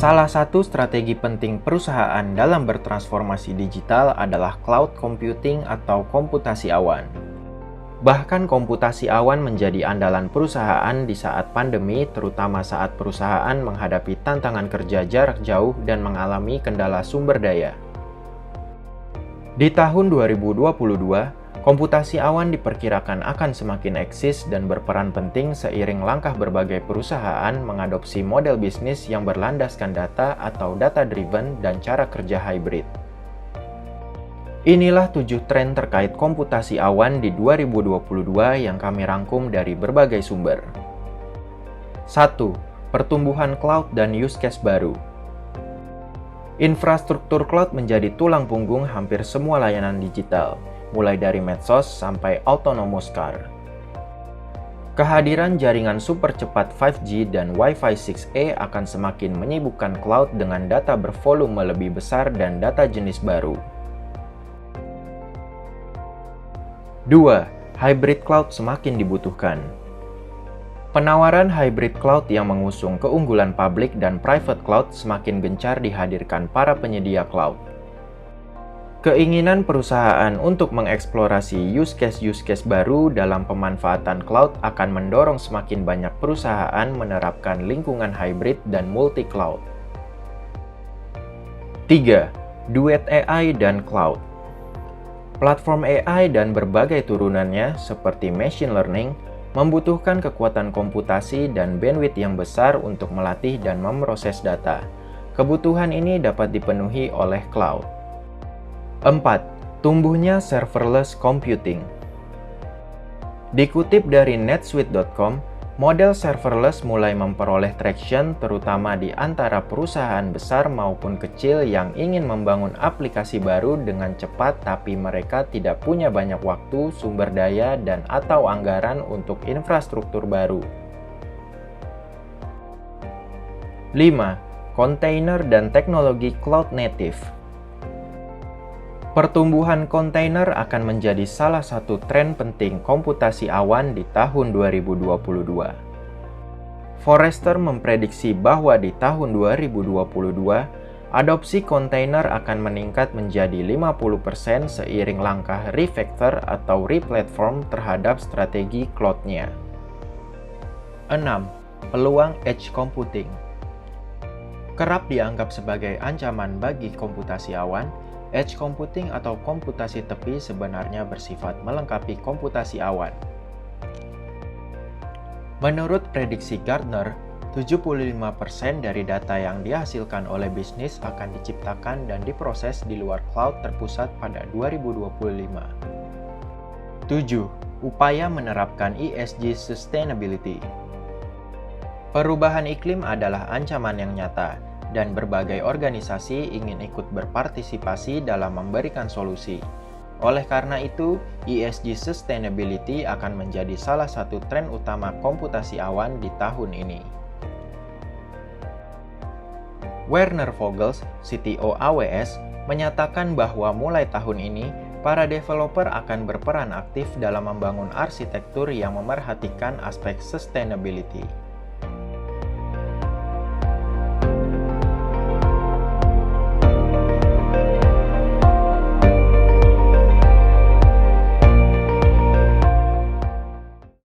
Salah satu strategi penting perusahaan dalam bertransformasi digital adalah cloud computing atau komputasi awan. Bahkan komputasi awan menjadi andalan perusahaan di saat pandemi, terutama saat perusahaan menghadapi tantangan kerja jarak jauh dan mengalami kendala sumber daya. Di tahun 2022, komputasi awan diperkirakan akan semakin eksis dan berperan penting seiring langkah berbagai perusahaan mengadopsi model bisnis yang berlandaskan data atau data-driven dan cara kerja hybrid. Inilah 7 tren terkait komputasi awan di 2022 yang kami rangkum dari berbagai sumber. 1. Pertumbuhan cloud dan use case baru. Infrastruktur cloud menjadi tulang punggung hampir semua layanan digital, mulai dari medsos sampai autonomous car. Kehadiran jaringan super cepat 5G dan Wi-Fi 6E akan semakin menyibukkan cloud dengan data bervolume lebih besar dan data jenis baru. 2. Hybrid cloud semakin dibutuhkan. Penawaran hybrid cloud yang mengusung keunggulan public dan private cloud semakin gencar dihadirkan para penyedia cloud. Keinginan perusahaan untuk mengeksplorasi use case baru dalam pemanfaatan cloud akan mendorong semakin banyak perusahaan menerapkan lingkungan hybrid dan multi-cloud. 3. Duet AI dan cloud. Platform AI dan berbagai turunannya seperti machine learning membutuhkan kekuatan komputasi dan bandwidth yang besar untuk melatih dan memproses data. Kebutuhan ini dapat dipenuhi oleh cloud. 4. Tumbuhnya serverless computing. Dikutip dari netsuite.com, model serverless mulai memperoleh traction terutama di antara perusahaan besar maupun kecil yang ingin membangun aplikasi baru dengan cepat tapi mereka tidak punya banyak waktu, sumber daya, dan atau anggaran untuk infrastruktur baru. 5. Container dan teknologi cloud native. Pertumbuhan kontainer akan menjadi salah satu tren penting komputasi awan di tahun 2022. Forrester memprediksi bahwa di tahun 2022, adopsi kontainer akan meningkat menjadi 50% seiring langkah refactor atau replatform terhadap strategi cloud-nya. 6. Peluang edge computing. Kerap dianggap sebagai ancaman bagi komputasi awan, edge computing atau komputasi tepi sebenarnya bersifat melengkapi komputasi awan. Menurut prediksi Gartner, 75% dari data yang dihasilkan oleh bisnis akan diciptakan dan diproses di luar cloud terpusat pada 2025. 7. Upaya menerapkan ESG Sustainability. Perubahan iklim adalah ancaman yang nyata, dan berbagai organisasi ingin ikut berpartisipasi dalam memberikan solusi. Oleh karena itu, ESG Sustainability akan menjadi salah satu tren utama komputasi awan di tahun ini. Werner Vogels, CTO AWS, menyatakan bahwa mulai tahun ini, para developer akan berperan aktif dalam membangun arsitektur yang memerhatikan aspek sustainability.